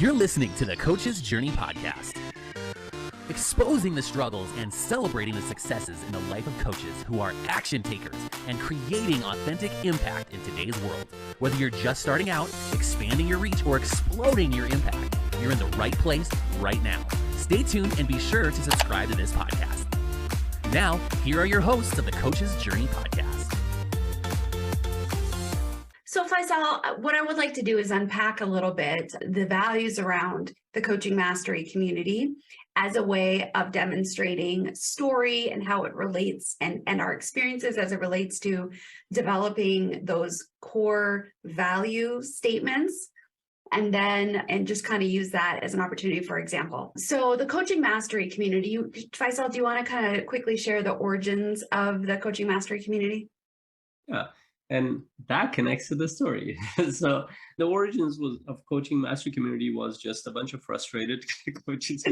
You're listening to the Coach's Journey podcast, exposing the struggles and celebrating the successes in the life of coaches who are action takers and creating authentic impact in today's world. Whether you're just starting out, expanding your reach, or exploding your impact, you're in the right place right now. Stay tuned and be sure to subscribe to this podcast. Now, here are your hosts of the Coach's Journey podcast. So Faisal, what I would like to do is unpack a little bit the values around the Coaching Mastery community as a way of demonstrating story and how it relates and our experiences as it relates to developing those core value statements. And just kind of use that as an opportunity for example. So the Coaching Mastery community, Faisal, do you want to kind of quickly share the origins of the Coaching Mastery community? Yeah. And that connects to the story. So the origins of Coaching Mastery community was just a bunch of frustrated coaches.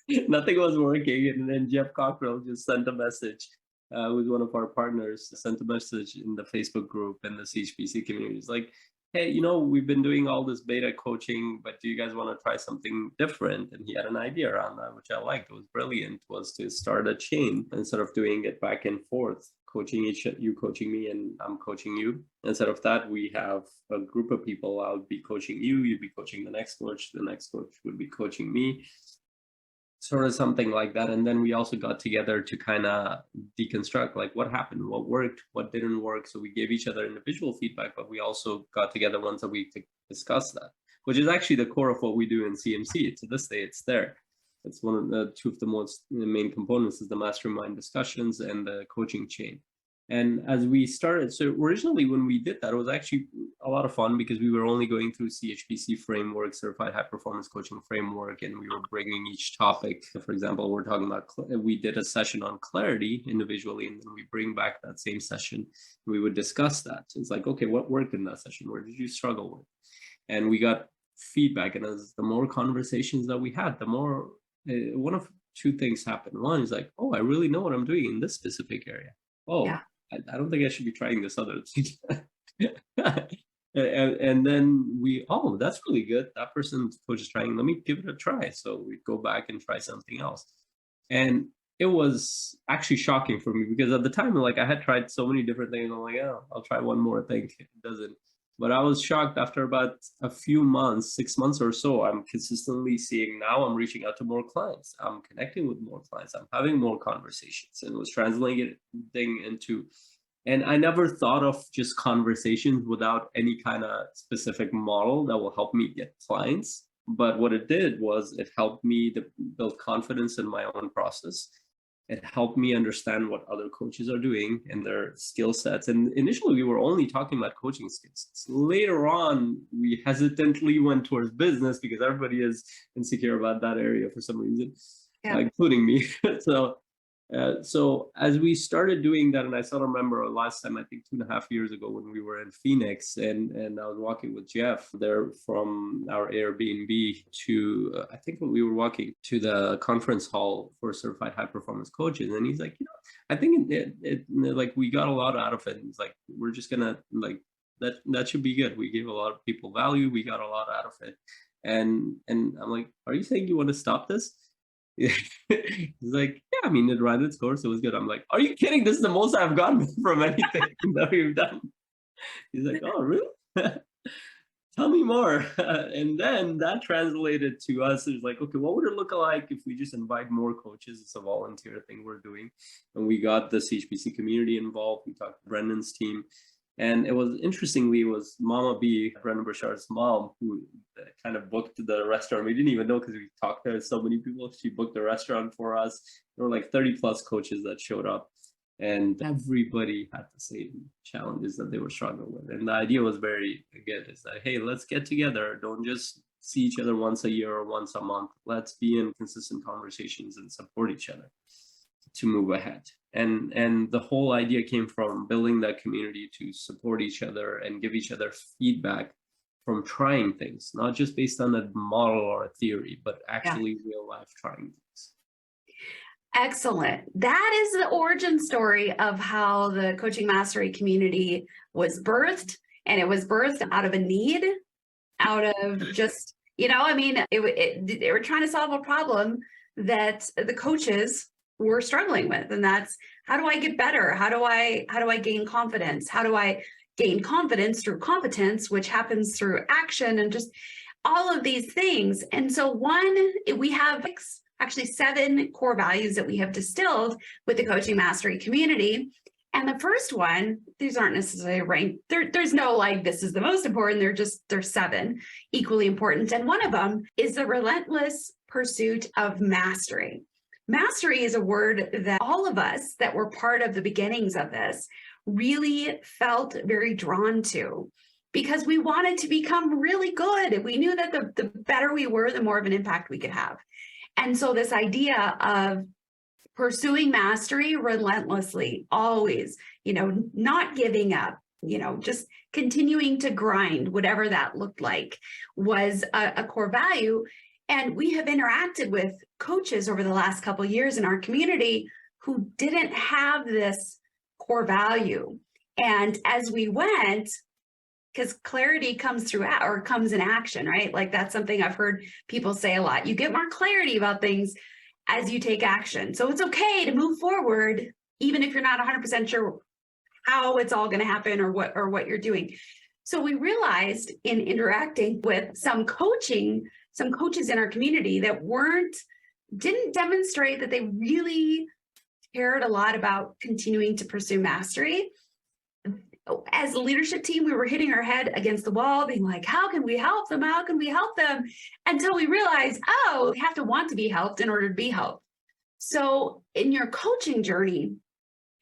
Nothing was working. And then Jeff Cockrell just sent a message with one of our partners, sent a message in the Facebook group and the CHPC community. It's like, hey, we've been doing all this beta coaching, but do you guys want to try something different? And he had an idea around that, which I liked. It was brilliant, was to start a chain instead of doing it back and forth. You coaching me and I'm coaching you. Instead of that, we have a group of people. I'll be coaching you, you'd be coaching the next coach would be coaching me, sort of something like that. And then we also got together to kind of deconstruct like what happened, what worked, what didn't work. So we gave each other individual feedback, but we also got together once a week to discuss that, which is actually the core of what we do in CMC. To this day, it's there. It's one of the two of the main components is the mastermind discussions and the coaching chain. And as we started, so originally when we did that, it was actually a lot of fun because we were only going through CHPC framework, Certified High Performance Coaching Framework, and we were bringing each topic. For example, we're talking about, we did a session on clarity individually, and then we bring back that same session. We would discuss that. So it's like, okay, what worked in that session? Where did you struggle with? And we got feedback. And as the more conversations that we had, the more one of two things happened. One is like, oh, I really know what I'm doing in this specific area. Oh, yeah. I don't think I should be trying this other thing. and then oh, that's really good. That person's coach is trying, let me give it a try. So we go back and try something else. And it was actually shocking for me because at the time, like I had tried so many different things. I'm like, oh, I'll try one more thing. It doesn't. But I was shocked after about a few months, 6 months or so, I'm consistently seeing now I'm reaching out to more clients. I'm connecting with more clients. I'm having more conversations and was translating into, and I never thought of just conversations without any kind of specific model that will help me get clients. But what it did was it helped me to build confidence in my own process. It helped me understand what other coaches are doing and their skill sets. And initially, we were only talking about coaching skills. Later on, we hesitantly went towards business because everybody is insecure about that area for some reason, including me. So as we started doing that, and I still remember last time, I think 2.5 years ago when we were in Phoenix and I was walking with Jeff there from our Airbnb to, I think we were walking to the conference hall for Certified High Performance Coaches. And he's like, I think like we got a lot out of it. And he's like, we're just gonna like, that should be good. We gave a lot of people value. We got a lot out of it. And I'm like, are you saying you want to stop this? He's like, yeah, I mean, it ran its course. It was good. I'm like, are you kidding? This is the most I've gotten from anything that we've done. He's like, oh, really? Tell me more. And then that translated to us. It's like, okay, what would it look like if we just invite more coaches? It's a volunteer thing we're doing. And we got the CHPC community involved. We talked to Brendan's team. And it was interestingly, it was Mama B, Brendan Burchard's mom, who kind of booked the restaurant. We didn't even know because we talked to so many people. She booked the restaurant for us. There were like 30 plus coaches that showed up and everybody had the same challenges that they were struggling with. And the idea was very good, is that, hey, let's get together. Don't just see each other once a year or once a month. Let's be in consistent conversations and support each other to move ahead. And the whole idea came from building that community to support each other and give each other feedback from trying things, not just based on a model or a theory, but actually real life trying things. Excellent. That is the origin story of how the Coaching Mastery community was birthed. And it was birthed out of a need, out of just I mean, they were trying to solve a problem that the coaches were struggling with. And that's, how do I get better? How do I gain confidence? How do I gain confidence through competence, which happens through action and just all of these things. And so we have actually 7 core values that we have distilled with the Coaching Mastery community. And the first one, these aren't necessarily ranked. There's no like, this is the most important. They're 7 equally important. And one of them is the relentless pursuit of mastery. Mastery is a word that all of us that were part of the beginnings of this really felt very drawn to, because we wanted to become really good. We knew that the better we were, the more of an impact we could have. And so this idea of pursuing mastery relentlessly, always, not giving up, just continuing to grind, whatever that looked like, was a core value. And we have interacted with coaches over the last couple of years in our community who didn't have this core value. And as we went, because clarity comes comes in action, right? Like that's something I've heard people say a lot. You get more clarity about things as you take action. So it's okay to move forward, even if you're not 100% sure how it's all going to happen or what you're doing. So we realized in interacting with some coaches in our community that didn't demonstrate that they really cared a lot about continuing to pursue mastery. As a leadership team, we were hitting our head against the wall, being like, how can we help them? How can we help them? Until we realized, they have to want to be helped in order to be helped. So in your coaching journey,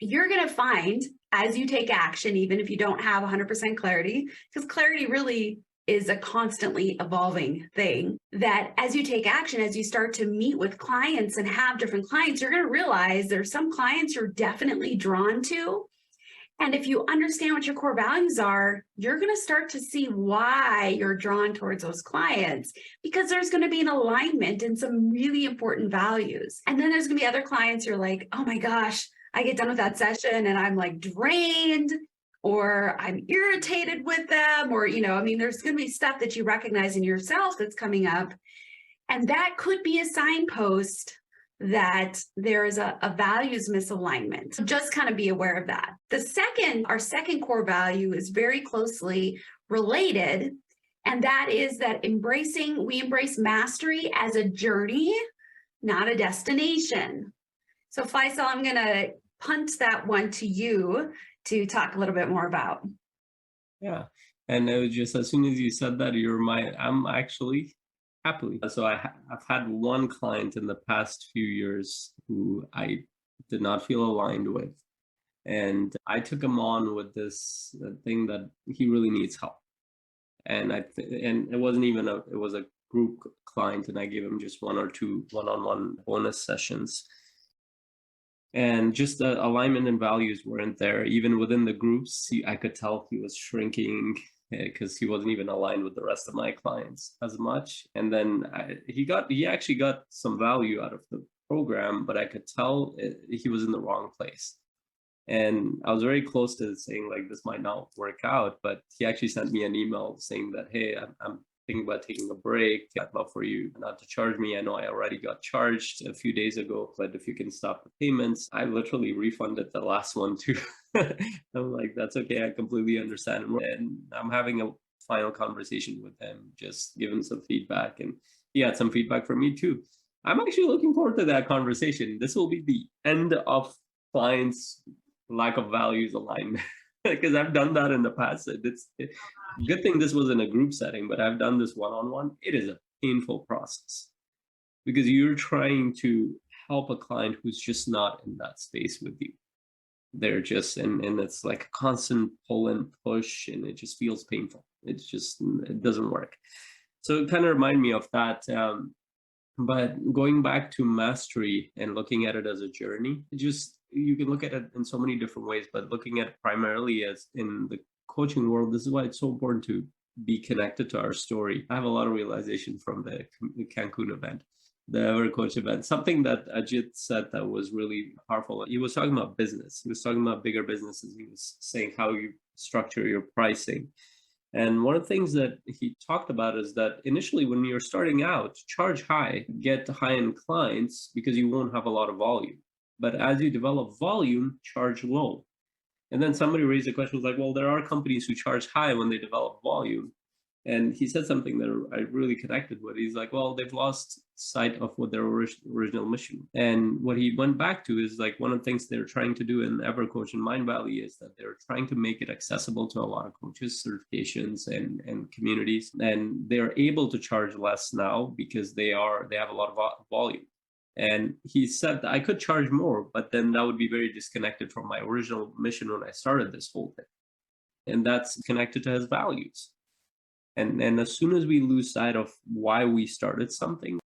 you're going to find, as you take action, even if you don't have 100% clarity, because clarity really is a constantly evolving thing, that as you take action, as you start to meet with clients and have different clients, you're going to realize there's some clients you're definitely drawn to. And if you understand what your core values are, you're going to start to see why you're drawn towards those clients, because there's going to be an alignment in some really important values. And then there's going to be other clients you're like, oh my gosh, I get done with that session and I'm like drained, or I'm irritated with them, or, there's going to be stuff that you recognize in yourself that's coming up. And that could be a signpost that there is a values misalignment. So just kind of be aware of that. Our second core value is very closely related, and that is that we embrace mastery as a journey, not a destination. So Faisal, I'm going to punt that one to you to talk a little bit more about. Yeah. And it was just, as soon as you said that, I'm actually happily. So I've had one client in the past few years who I did not feel aligned with. And I took him on with this thing that he really needs help. And and it wasn't even it was a group client, and I gave him just 1 or 2 one-on-one bonus sessions. And just the alignment and values weren't there. Even within the groups, I could tell he was shrinking because he wasn't even aligned with the rest of my clients as much. And then he actually got some value out of the program, but I could tell he was in the wrong place. And I was very close to saying, like, this might not work out, but he actually sent me an email saying that, hey, I'm thinking about taking a break. I'd love for you not to charge me. I know I already got charged a few days ago, but if you can stop the payments, I literally refunded the last one too. I'm like, that's okay. I completely understand. And I'm having a final conversation with him, just giving some feedback. And he had some feedback from me too. I'm actually looking forward to that conversation. This will be the end of clients' lack of values alignment. Because I've done that in the past. It's good thing this was in a group setting, but I've done this one-on-one. It is a painful process because you're trying to help a client who's just not in that space with you. They're just, and it's like a constant pull and push, and it just feels painful. It doesn't work. So it kind of reminded me of that. But going back to mastery and looking at it as a journey, you can look at it in so many different ways, but looking at it primarily as in the coaching world, this is why it's so important to be connected to our story. I have a lot of realization from the Cancun event, the Ever Coach event. Something that Ajit said that was really powerful. He was talking about business. He was talking about bigger businesses. He was saying how you structure your pricing. And one of the things that he talked about is that initially when you're starting out, charge high, get high-end clients because you won't have a lot of volume. But as you develop volume, charge low. And then somebody raised the question, was like, well, there are companies who charge high when they develop volume. And he said something that I really connected with. He's like, well, they've lost sight of what their original mission. And what he went back to is like one of the things they're trying to do in EverCoach and Mindvalley is that they're trying to make it accessible to a lot of coaches, certifications, and communities. And they're able to charge less now because they have a lot of volume. And he said that I could charge more, but then that would be very disconnected from my original mission when I started this whole thing. And that's connected to his values. And as soon as we lose sight of why we started something,